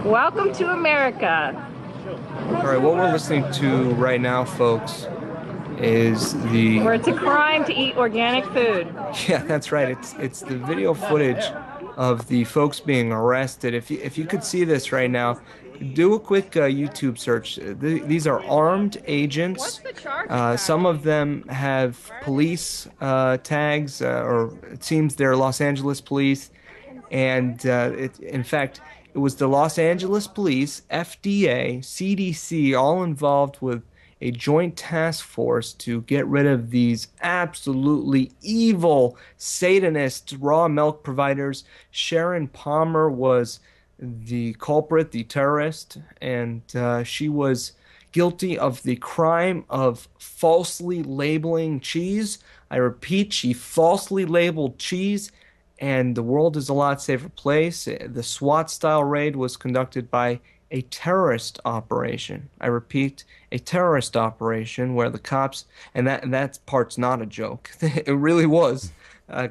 Welcome to America. All right, what we're listening to right now, folks, is the Where it's a crime to eat organic food. yeah, that's right. It's the video footage of the folks being arrested. If you could see this right now, do a quick YouTube search. These are armed What's agents. the charge of that? Some of them have police tags, or it seems they're Los Angeles police. And in fact, it was the Los Angeles Police, FDA, CDC, all involved with a joint task force to get rid of these absolutely evil Satanist raw milk providers. Sharon Palmer was the culprit, the terrorist, and she was guilty of the crime of falsely labeling cheese. I repeat, she falsely labeled cheese, and the world is a lot safer place. The SWAT style raid was conducted by a terrorist operation. I repeat, a terrorist operation where the cops, and that part's not a joke. It really was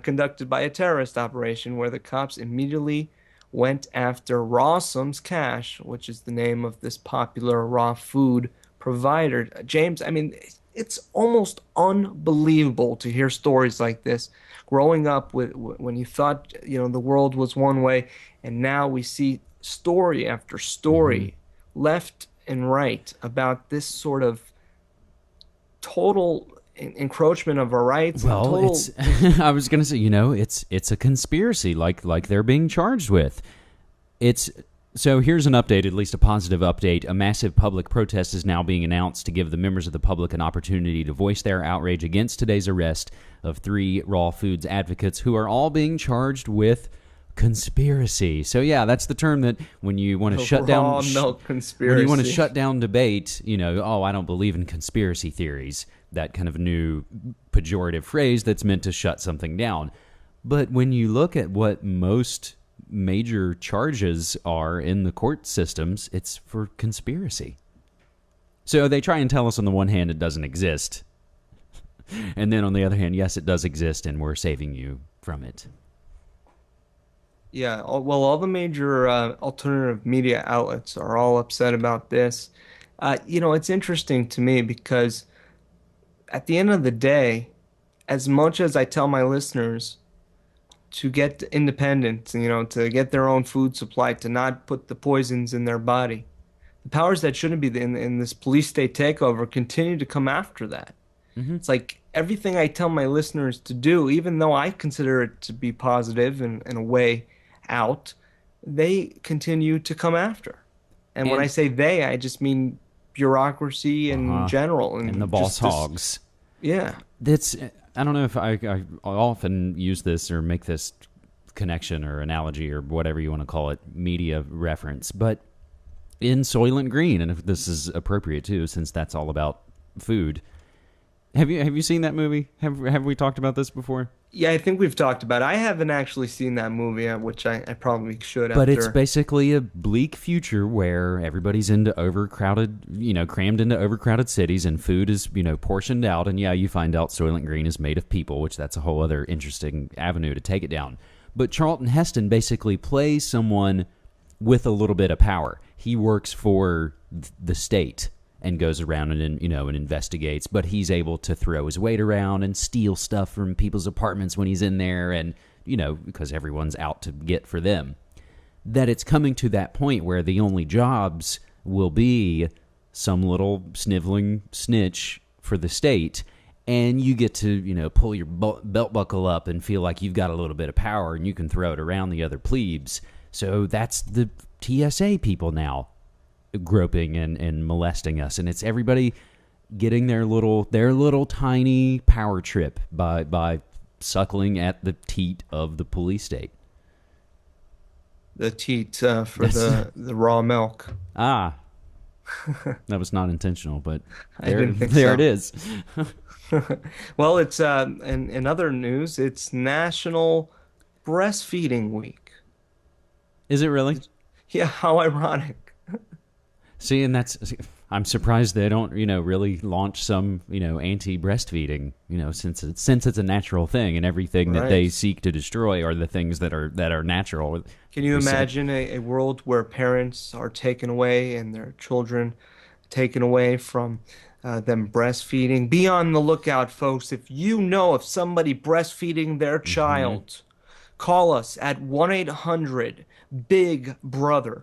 conducted by a terrorist operation where the cops immediately went after Rawsom's Cash, which is the name of this popular raw food provider. James, I mean, it's almost unbelievable to hear stories like this. Growing up with when you thought, the world was one way, and now we see story after Hmm. story, left and right, about this sort of total encroachment of our rights and Well, total it's I was going to say, it's a conspiracy like they're being charged with. It's So here's an update, at least a positive update. A massive public protest is now being announced to give the members of the public an opportunity to voice their outrage against today's arrest of 3 raw foods advocates who are all being charged with conspiracy. So yeah, that's the term that when you want to shut down raw milk when you want to conspiracy. shut down debate, oh, I don't believe in conspiracy theories. That kind of new pejorative phrase that's meant to shut something down. But when you look at what most major charges are in the court systems, it's for conspiracy. So they try and tell us on the one hand it doesn't exist. And then on the other hand, yes, it does exist and we're saving you from it. Yeah, well, all the major alternative media outlets are all upset about this. It's interesting to me because at the end of the day, as much as I tell my listeners to get independent, to get their own food supply, to not put the poisons in their body, the powers that shouldn't be in this police state takeover continue to come after that. It's like everything I tell my listeners to do, even though I consider it to be positive and a way out, they continue to come after. And when I And say they, I just mean bureaucracy in general, and the and boss just this, hogs. yeah. That's I don't know if I often use this or make this connection or analogy or whatever you want to call it, media reference, but in Soylent Green, and if this is appropriate too, since that's all about food. Have you seen that movie? Have we talked about this before? Yeah, I think we've talked about it. I haven't actually seen that movie, which I probably should But it's after. basically a bleak future where everybody's into overcrowded, crammed into overcrowded cities, and food is, portioned out. And yeah, you find out Soylent Green is made of people, which that's a whole other interesting avenue to take it down. But Charlton Heston basically plays someone with a little bit of power. He works for the state and goes around and investigates, but he's able to throw his weight around and steal stuff from people's apartments when he's in there, and because everyone's out to get for them. That it's coming to that point where the only jobs will be some little sniveling snitch for the state, and you get to pull your belt buckle up and feel like you've got a little bit of power and you can throw it around the other plebes. So that's the TSA people now, groping and molesting us, and it's everybody getting their little tiny power trip by suckling at the teat of the police state. The teat for the raw milk. Ah, that was not intentional, but I there didn't think there so. it is. Well, it's in other news, it's National Breastfeeding Week. Is it really? Yeah, how ironic. See, and I'm surprised they don't, really launch some, anti-breastfeeding, since it's a natural thing, and everything that they seek to destroy are the things that are natural. Can you imagine a world where parents are taken away and their children taken away from them breastfeeding? Be on the lookout, folks. If you know of somebody breastfeeding their child, call us at 1-800-BIG-BROTHER.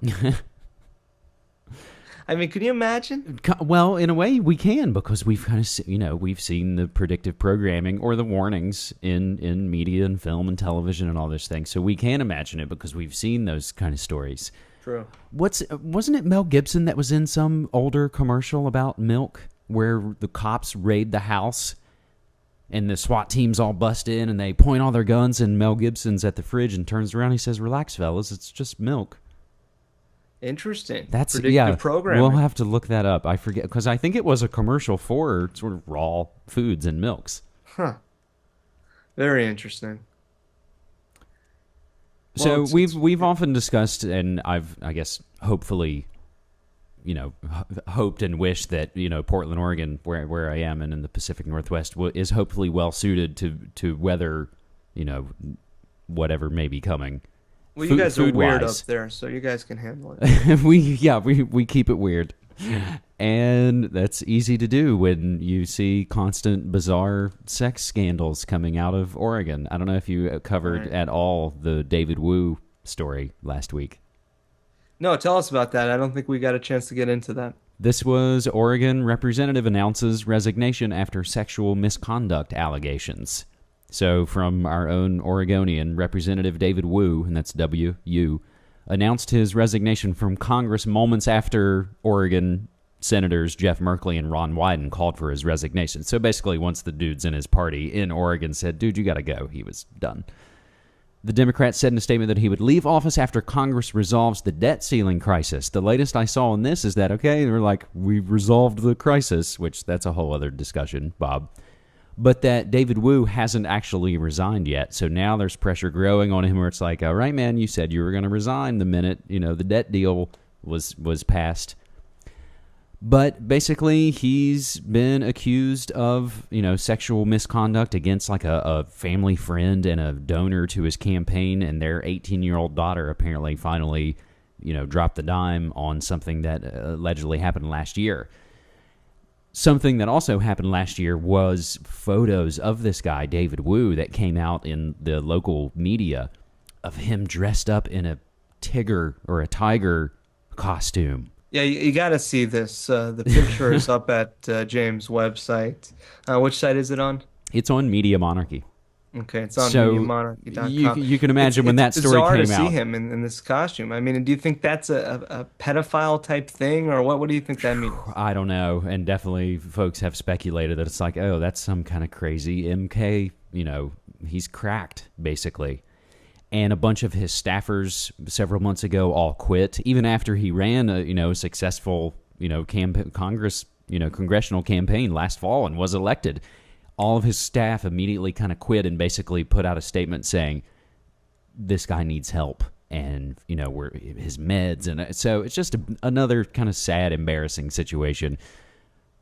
I mean, can you imagine? Well, in a way, we can, because we've kind of, we've seen the predictive programming or the warnings in media and film and television and all those things. So we can imagine it because we've seen those kind of stories. True. Wasn't it Mel Gibson that was in some older commercial about milk where the cops raid the house and the SWAT teams all bust in and they point all their guns, and Mel Gibson's at the fridge and turns around and he says, "Relax, fellas, it's just milk." Interesting. That's predictive programming. We'll have to look that up. I forget, because I think it was a commercial for sort of raw foods and milks. Huh. Very interesting. So Well, we've often discussed, and I guess hopefully, hoped and wished that Portland, Oregon, where I am, and in the Pacific Northwest, is hopefully well suited to weather whatever may be coming. Well, you guys are weird food-wise. up there, so you guys can handle it. we keep it weird. And that's easy to do when you see constant bizarre sex scandals coming out of Oregon. I don't know if you covered at all the David Wu story last week. No, tell us about that. I don't think we got a chance to get into that. This was Oregon representative announces resignation after sexual misconduct allegations. So from our own Oregonian, Representative David Wu, and that's W-U, announced his resignation from Congress moments after Oregon Senators Jeff Merkley and Ron Wyden called for his resignation. So basically, once the dudes in his party in Oregon said, "Dude, you got to go," he was done. The Democrat said in a statement that he would leave office after Congress resolves the debt ceiling crisis. The latest I saw on this is that, okay, they're like, we've resolved the crisis, which that's a whole other discussion, Bob. But that David Wu hasn't actually resigned yet. So now there's pressure growing on him where it's like, all right, man, you said you were going to resign the minute, the debt deal was passed. But basically, he's been accused of, sexual misconduct against like a family friend and a donor to his campaign, and their 18-year-old daughter apparently finally, dropped the dime on something that allegedly happened last year. Something that also happened last year was photos of this guy, David Wu, that came out in the local media of him dressed up in a tiger costume. Yeah, you got to see this. The picture is up at James' website. Which site is it on? It's on Media Monarchy. Okay, it's on So MediaMonarchy.com. you can imagine when that story came out. It's bizarre came to see out. him in this costume. I mean, do you think that's a pedophile type thing, or what do you think that means? I don't know, and definitely folks have speculated that it's like, oh, that's some kind of crazy MK, he's cracked, basically. And a bunch of his staffers several months ago all quit, even after he ran a successful congressional campaign last fall and was elected. All of his staff immediately kind of quit and basically put out a statement saying this guy needs help, and we're his meds, and so it's just another kind of sad, embarrassing situation.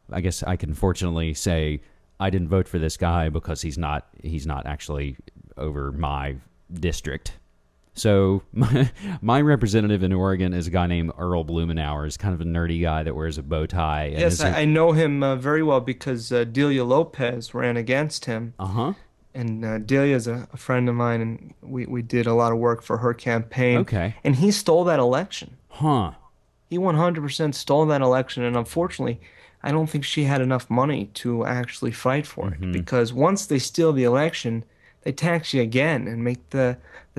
I guess I can fortunately say I didn't vote for this guy because he's not actually over my district. So my representative in Oregon is a guy named Earl Bloomin. He's kind of a nerdy guy that wears a bow tie. And Yes, I know him very well because Delia Lopez ran against him. Uh-huh. And Delia's a friend of mine, and we did a lot of work for her campaign. Okay. And he stole that election. Huh. He 100% stole that election, and unfortunately, I don't think she had enough money to actually fight for it. Because once they steal the election, they tax you again and make the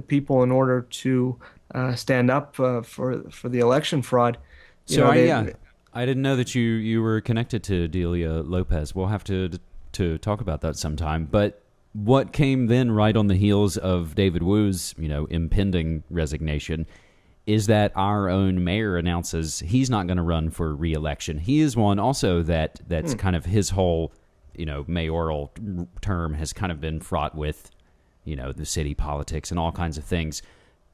people, in order to stand up for the election fraud. I didn't know that you were connected to Delia Lopez. We'll have to talk about that sometime. But what came then right on the heels of David Wu's impending resignation is that our own mayor announces he's not going to run for re-election. He is one also that's kind of his whole mayoral term has kind of been fraught with the city politics and all kinds of things,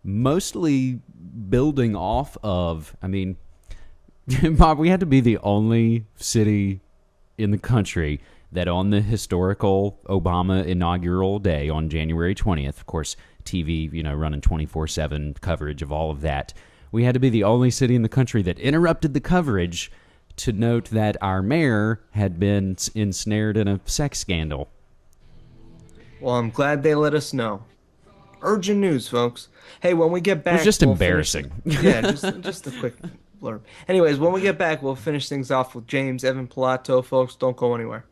mostly building off of, Bob, we had to be the only city in the country that on the historical Obama inaugural day on January 20th, of course, TV, running 24/7 coverage of all of that, we had to be the only city in the country that interrupted the coverage to note that our mayor had been ensnared in a sex scandal. Well, I'm glad they let us know. Urgent news, folks. Hey, when we get back... It was just embarrassing. Just a quick blurb. Anyways, when we get back, we'll finish things off with James Evan Pilato. Folks, don't go anywhere.